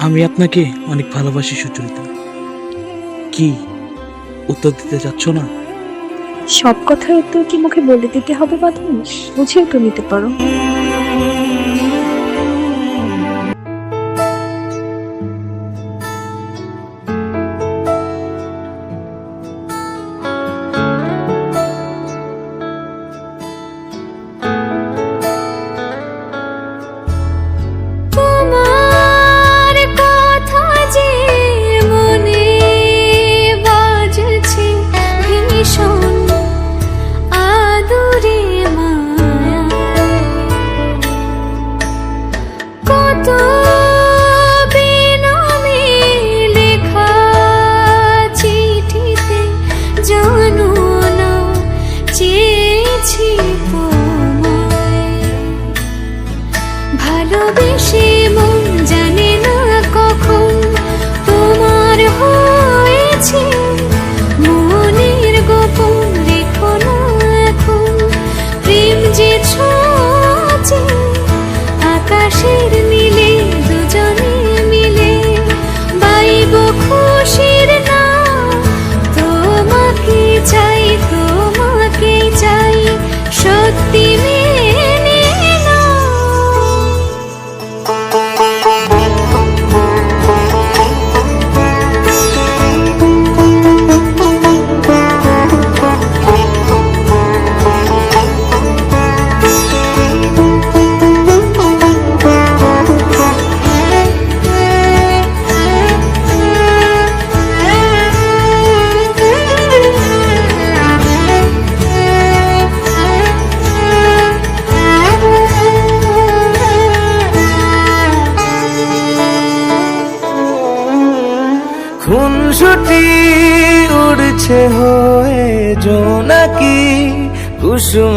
আমি আপনাকে অনেক ভালোবাসি সুচরিতা। কি উত্তর দিতে চাচ্ছ না? সব কথার উত্তর কি মুখে বলে দিতে হবে বাদুস? বুঝেও তো নিতে পারো। ভালোবেসে মন জানে না কখন তোমার হয়েছে মনের গোপন, রেখো না এখন প্রেম যে ছোঁয়াচে আকাশের নীলে দুজনে মিলে বাইব খুশির না। তোমাকে চাই, তোমাকে চাই, সত্যি মেনে নাও। খুনসুটি উড়ছে হয়ে জোনাকি, কুসুম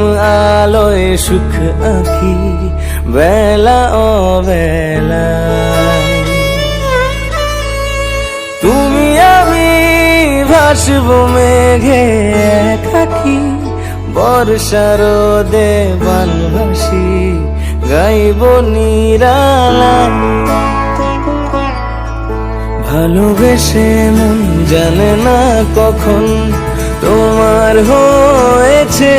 আলোয় সুখ আঁকি বেলা অবেলা। তুমি আমি ভাসব মেঘে একাকি, বর্ষার দেবানবাসী গাইব নিরালায়। ভালোবেসে মন জানে না কখন তোমার হয়েছে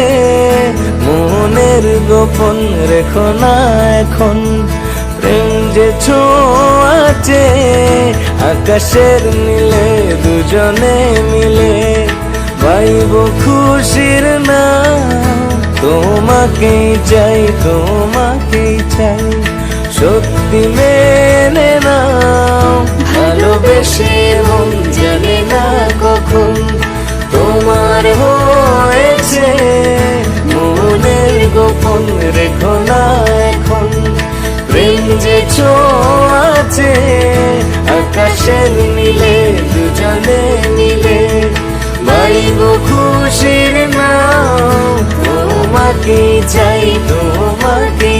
মনের গোপন, রেখো না এখন প্রেম যে ছোঁয়াচে আকাশের নীলে দুজনে মিলে পাইব খুশির না। তোমাকেই চাই, তোমাকেই চাই, সত্যি মেনে নাও। ভালোবেসে মন জানে না কখন তোমার হয়েছে মনের গোপন, রেখো না এখন প্রেম যে ছোঁয়াচে আকাশের নীলে দুজনে মিলে বাইব খুশির নাও। তোমাকে চাই, তোমাকে